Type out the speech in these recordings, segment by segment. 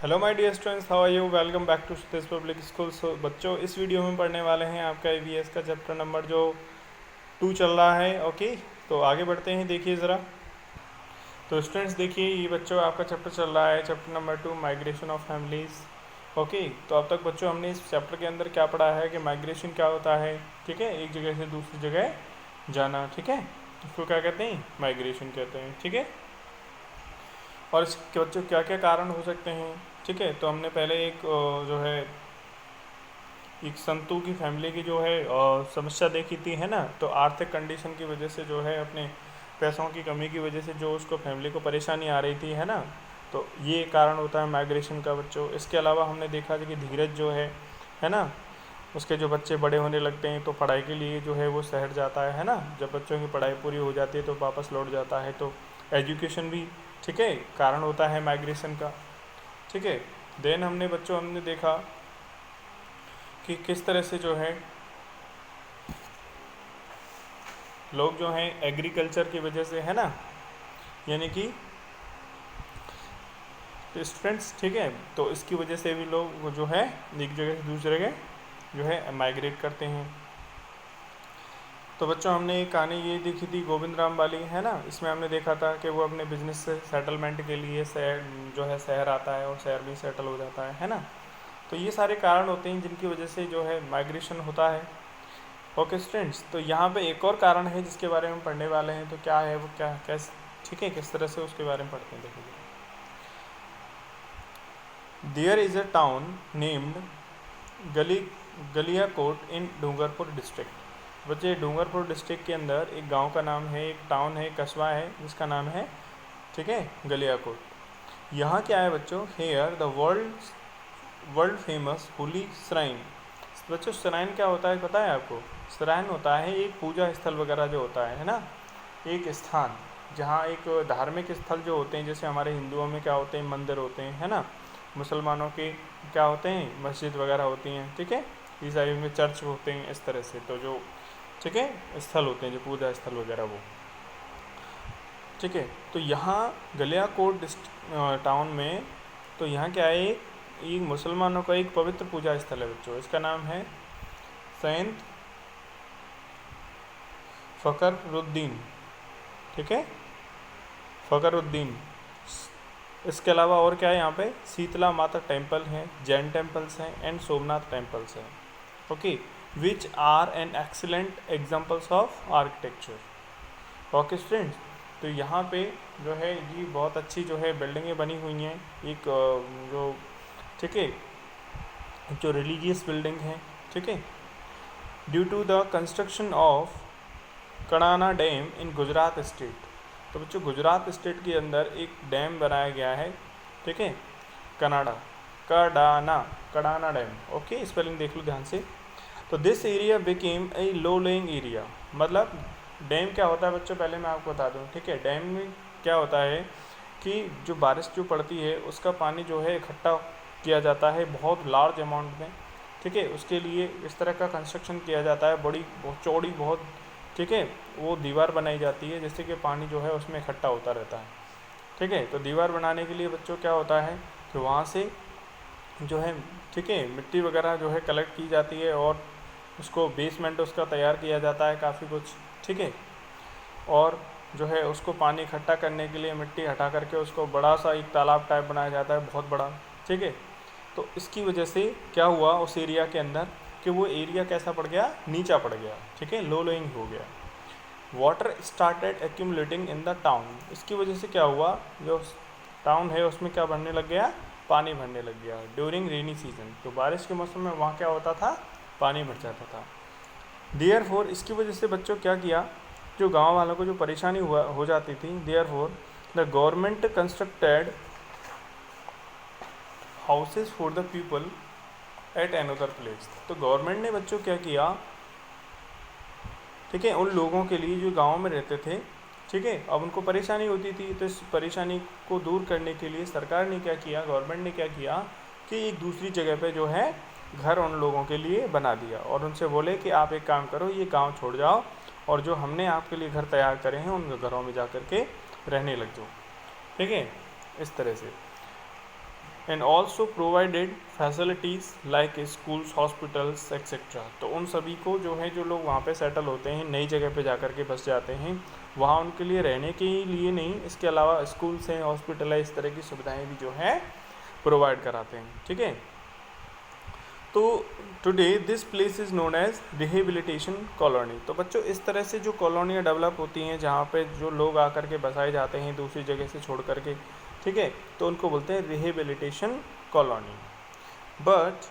Hello my dear students, how are you? Welcome back to this public school. So बच्चों, इस video में पढ़ने वाले हैं आपका ईवीएस का चैप्टर नंबर जो 2 चल रहा है। ओके, तो आगे बढ़ते हैं। देखिए ज़रा। तो स्टूडेंट्स देखिए, ये बच्चों आपका चैप्टर चल रहा है, chapter number 2, migration of families. Okay, तो अब तक बच्चों हमने इस चैप्टर के अंदर क्या पढ़ा है कि माइग्रेशन क्या होता है। ठीक है, एक जगह से दूसरी जगह जाना। ठीक है, इसको क्या कहते हैं? माइग्रेशन कहते हैं। ठीक है, और इसके बच्चों क्या क्या कारण हो सकते हैं। ठीक है, तो हमने पहले एक जो है एक संतू की फैमिली की जो है समस्या देखी थी, है ना। तो आर्थिक कंडीशन की वजह से जो है, अपने पैसों की कमी की वजह से जो उसको फैमिली को परेशानी आ रही थी, है ना। तो ये कारण होता है माइग्रेशन का बच्चों। इसके अलावा हमने देखा कि धीरज जो है ना, उसके जो बच्चे बड़े होने लगते हैं तो पढ़ाई के लिए जो है वो शहर जाता है ना। जब बच्चों की पढ़ाई पूरी हो जाती है तो वापस लौट जाता है। तो एजुकेशन भी, ठीक है, कारण होता है माइग्रेशन का। ठीक है, देन हमने देखा कि किस तरह से जो है लोग जो हैं एग्रीकल्चर की वजह से, है ना, यानी कि स्टूडेंट्स, ठीक है, तो इसकी वजह से भी लोग जो है एक जगह से दूसरी जगह जो है माइग्रेट करते हैं। तो बच्चों, हमने एक कहानी ये देखी थी गोविंद राम वाली, है ना। इसमें हमने देखा था कि वो अपने बिजनेस से सेटलमेंट के लिए शहर जो है शहर आता है और शहर में सेटल हो जाता है ना। तो ये सारे कारण होते हैं जिनकी वजह से जो है माइग्रेशन होता है। ओके स्टूडेंट्स, तो यहाँ पे एक और कारण है जिसके बारे में पढ़ने वाले हैं। तो क्या है वो, क्या कैसे, ठीक है, किस तरह से उसके बारे में पढ़ते हैं, देखिए। There is a town named Gali Galiakot in Dungarpur district. बच्चे, डूंगरपुर डिस्ट्रिक्ट के अंदर एक गांव का नाम है, एक टाउन है, कस्बा है, जिसका नाम है, ठीक है, गलियाकोट। यहाँ क्या है बच्चों? Here the world famous holy shrine. बच्चों, श्राइन क्या होता है पता है आपको? श्राइन होता है एक पूजा स्थल वगैरह जो होता है ना, एक स्थान जहाँ एक धार्मिक स्थल जो होते हैं, जैसे हमारे हिंदुओं में क्या होते हैं, मंदिर होते हैं, है ना। मुसलमानों के क्या होते हैं, मस्जिद वगैरह होती हैं, ठीक है। ईसाई में चर्च होते हैं, इस तरह से। तो जो, ठीक है, स्थल होते हैं जो पूजा स्थल वगैरह, वो, ठीक है। तो यहाँ गलियाकोट टाउन में, तो यहाँ क्या है, एक मुसलमानों का एक पवित्र पूजा स्थल है बच्चों। इसका नाम है सैंत फ़खरुद्दीन, ठीक है, फ़खरुद्दीन। इसके अलावा और क्या है यहाँ पे? शीतला माता टेम्पल हैं, जैन टेम्पल्स हैं, एंड सोमनाथ टेम्पल्स हैं। Okay, which are an excellent examples of architecture. Okay students, तो यहाँ पे जो है ये बहुत अच्छी जो है बिल्डिंगें बनी हुई हैं। एक जो, ठीक है, जो रिलीजियस बिल्डिंग है, ठीक है, due to the construction of Kadana dam in Gujarat state. तो बच्चों, गुजरात स्टेट के अंदर एक डैम बनाया गया है, ठीक है, Kadana Kadana dam. Okay, spelling देख लो ध्यान से। तो this area became a low laying area. मतलब डैम क्या होता है बच्चों, पहले मैं आपको बता दूं, ठीक है। डैम में क्या होता है कि जो बारिश जो पड़ती है उसका पानी जो है इकट्ठा किया जाता है बहुत लार्ज अमाउंट में, ठीक है। उसके लिए इस तरह का कंस्ट्रक्शन किया जाता है, बड़ी बहुत चौड़ी, बहुत, ठीक है, वो दीवार बनाई जाती है जिससे कि पानी जो है उसमें इकट्ठा होता रहता है, ठीक है। तो दीवार बनाने के लिए बच्चों क्या होता है कि वहाँ से जो है, ठीक है, मिट्टी वगैरह जो है कलेक्ट की जाती है और उसको बेसमेंट उसका तैयार किया जाता है काफ़ी कुछ, ठीक है। और जो है उसको पानी इकट्ठा करने के लिए मिट्टी हटा करके उसको बड़ा सा एक तालाब टाइप बनाया जाता है, बहुत बड़ा, ठीक है। तो इसकी वजह से क्या हुआ उस एरिया के अंदर कि वो एरिया कैसा पड़ गया, नीचा पड़ गया, ठीक है, लो लोइंग हो गया। Water started accumulating in the town. इसकी वजह से क्या हुआ, जो टाउन है उसमें क्या बढ़ने लग गया, पानी भरने लग गया ड्यूरिंग रेनी सीजन। तो बारिश के मौसम में वहाँ क्या होता था, पानी भर जाता था। देयरफॉर, इसकी वजह से बच्चों क्या किया, जो गांव वालों को जो परेशानी हो जाती थी, therefore the government constructed houses for the people at another place. तो गवर्नमेंट ने बच्चों क्या किया, ठीक है, उन लोगों के लिए जो गांव में रहते थे, ठीक है, अब उनको परेशानी होती थी, तो इस परेशानी को दूर करने के लिए सरकार ने क्या किया, गवर्नमेंट ने क्या किया कि एक दूसरी जगह पे जो है घर उन लोगों के लिए बना दिया और उनसे बोले कि आप एक काम करो, ये गांव छोड़ जाओ और जो हमने आपके लिए घर तैयार करे हैं उन घरों में जा कर के रहने लग जाओ, ठीक है, इस तरह से। And also provided facilities like schools, hospitals etcetera. तो उन सभी को जो है, जो लोग वहाँ पे सेटल होते हैं, नई जगह पे जाकर के बस जाते हैं, वहाँ उनके लिए रहने के लिए नहीं, इसके अलावा स्कूल्स हैं, हॉस्पिटल है, इस तरह की सुविधाएं भी जो है प्रोवाइड कराते हैं। ठीक है, तो today this place is known as rehabilitation colony. तो बच्चों इस तरह से जो कॉलोनियाँ डेवलप होती हैं, जहाँ पे जो लोग आकर के बसाए जाते हैं दूसरी जगह से छोड़ करके, ठीक है, तो उनको बोलते हैं rehabilitation colony. But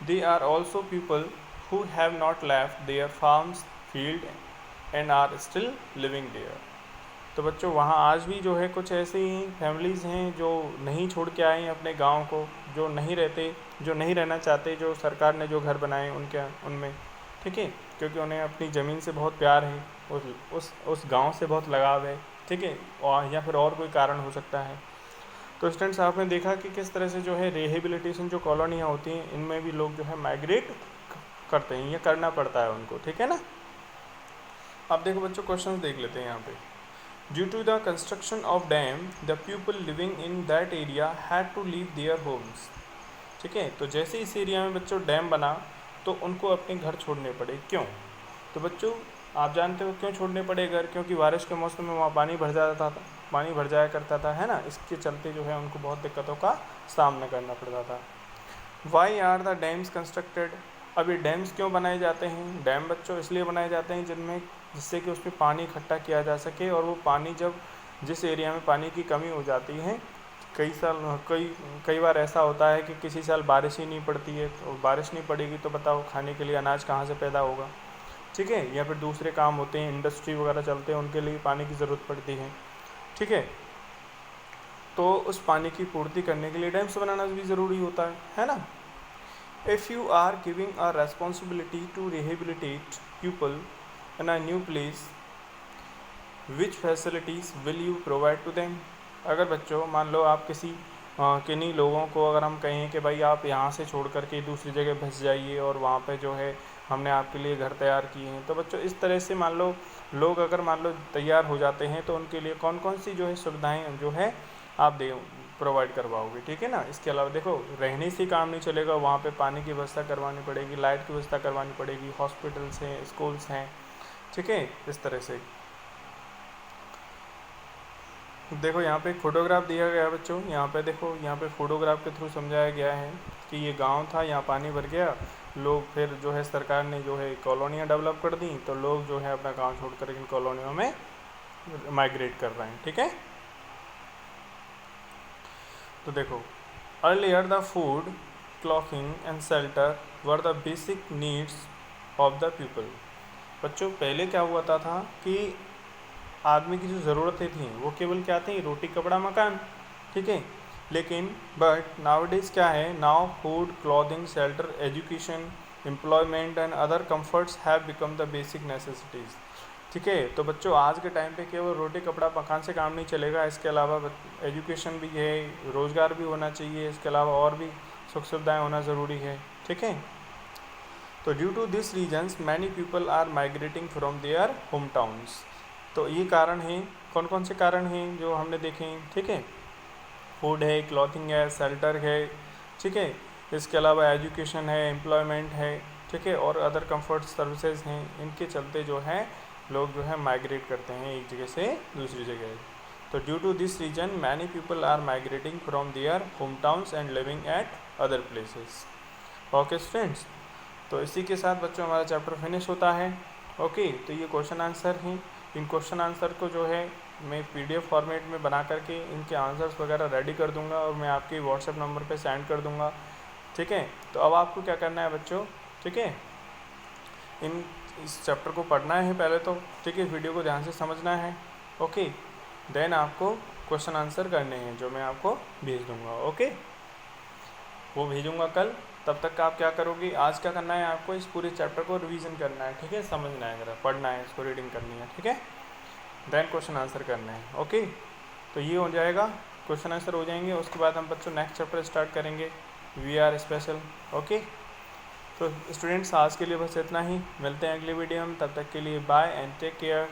they are also people who have not left their farms, field and are still living there. तो बच्चों वहाँ आज भी जो है कुछ ऐसी फैमिलीज़ हैं जो नहीं छोड़ के आए हैं अपने गांव को, जो नहीं रहते, जो नहीं रहना चाहते, जो सरकार ने जो घर बनाए उनके उनमें, ठीक है, क्योंकि उन्हें अपनी ज़मीन से बहुत प्यार है, उस गांव से बहुत लगाव है, ठीक है, और या फिर और कोई कारण हो सकता है। तो स्टूडेंट्स आपने देखा कि किस तरह से जो है रिहेबिलिटेशन जो कॉलोनियाँ होती हैं, इनमें भी लोग जो है माइग्रेट करते हैं, ये करना पड़ता है उनको, ठीक है ना। अब देखो बच्चों क्वेश्चन देख लेते हैं यहाँ पे। Due to the construction of dam, the people living in that area had to leave their homes। ठीक है, तो जैसे इस एरिया में बच्चों डैम बना तो उनको अपने घर छोड़ने पड़े। क्यों? तो बच्चों आप जानते हो क्यों छोड़ने पड़े घर? क्योंकि बारिश के मौसम में वहाँ पानी भर जाता था, पानी भर जाया करता था, है ना। इसके चलते जो है उनको बहुत दिक्कतों का सामना करना पड़ता था। Why are the dams constructed? अब ये डैम्स क्यों बनाए जाते हैं? डैम बच्चों इसलिए बनाए जाते हैं जिससे कि उसमें पानी इकट्ठा किया जा सके, और वो पानी जब जिस एरिया में पानी की कमी हो जाती है, कई बार ऐसा होता है कि किसी साल बारिश ही नहीं पड़ती है, तो बारिश नहीं पड़ेगी तो बताओ खाने के लिए अनाज कहाँ से पैदा होगा, ठीक है, या फिर दूसरे काम होते हैं, इंडस्ट्री वगैरह चलते हैं, उनके लिए पानी की ज़रूरत पड़ती है, ठीक है। तो उस पानी की पूर्ति करने के लिए डैम्स बनाना भी ज़रूरी होता है ना। If you are giving a responsibility to rehabilitate people in a new place, which facilities will you provide to them? अगर बच्चों मान लो आप किन्हीं लोगों को अगर हम कहें कि भाई आप यहाँ से छोड़ करके दूसरी जगह बस जाइए और वहाँ पे जो है हमने आपके लिए घर तैयार किए हैं, तो बच्चों इस तरह से मान लो लोग अगर मान लो तैयार हो जाते हैं तो उनके लिए कौन कौन सी जो है सुविधाएँ जो है आप प्रोवाइड करवाओगे, ठीक है ना। इसके अलावा देखो रहने से काम नहीं चलेगा, वहाँ पे पानी की व्यवस्था करवानी पड़ेगी, लाइट की व्यवस्था करवानी पड़ेगी, हॉस्पिटल्स हैं, स्कूल्स हैं, ठीक है, इस तरह से। देखो यहाँ पे एक फ़ोटोग्राफ दिया गया है बच्चों, यहाँ पे देखो, यहाँ पे फ़ोटोग्राफ के थ्रू समझाया गया है कि ये गांव था, यहाँ पानी भर गया, लोग फिर जो है सरकार ने जो है कॉलोनियाँ डेवलप कर दी, तो लोग जो है अपना गाँव छोड़ कर इन कॉलोनियों में माइग्रेट कर रहे हैं, ठीक है। तो देखो earlier the food, clothing and shelter were the basic needs of the people. बच्चों पहले क्या हुआ था कि आदमी की जो ज़रूरतें थीं वो केवल क्या थी, रोटी कपड़ा मकान, ठीक है, लेकिन बट नाउअडेज क्या है, now food, clothing, shelter, education, employment and other comforts have become the basic necessities. ठीक है, तो बच्चों आज के टाइम पे केवल रोटी कपड़ा मकान से काम नहीं चलेगा, इसके अलावा एजुकेशन भी है, रोज़गार भी होना चाहिए, इसके अलावा और भी सुख सुविधाएँ होना ज़रूरी है, ठीक है। तो due to this reasons many people are migrating from their home towns. तो ये कारण हैं, कौन कौन से कारण हैं जो हमने देखे हैं, ठीक है। फूड है, क्लॉथिंग है, शेल्टर है, ठीक है, इसके अलावा एजुकेशन है, एम्प्लॉयमेंट है, ठीक है, और अदर कंफर्ट सर्विसेज हैं, इनके चलते जो है लोग जो है माइग्रेट करते हैं एक जगह से दूसरी जगह। तो due to this reason many people are migrating from their home towns and living at other places. Okay students, तो इसी के साथ बच्चों हमारा चैप्टर फिनिश होता है। ओके, तो ये क्वेश्चन आंसर हैं, इन क्वेश्चन आंसर को जो है मैं PDF फॉर्मेट में बना करके इनके आंसर्स वगैरह रेडी कर दूंगा और मैं आपके व्हाट्सएप नंबर पे सेंड कर दूंगा, ठीक है। तो अब आपको क्या करना है बच्चों, ठीक है, इस चैप्टर को पढ़ना है पहले तो, ठीक है, वीडियो को ध्यान से समझना है, ओके, देन आपको क्वेश्चन आंसर करने हैं जो मैं आपको भेज दूंगा, ओके, वो भेजूंगा कल। तब तक आप क्या करोगे, आज क्या करना है, आपको इस पूरे चैप्टर को रिवीजन करना है, ठीक है, समझना है, ज़रा पढ़ना है, इसको रीडिंग करनी है, ठीक है, देन क्वेश्चन आंसर करना है, ओके। तो ये हो जाएगा, क्वेश्चन आंसर हो जाएंगे, उसके बाद हम बच्चों नेक्स्ट चैप्टर स्टार्ट करेंगे, VR स्पेशल, ओके। तो स्टूडेंट्स आज के लिए बस इतना ही, मिलते हैं अगले वीडियो में, तब तक के लिए बाय एंड टेक केयर।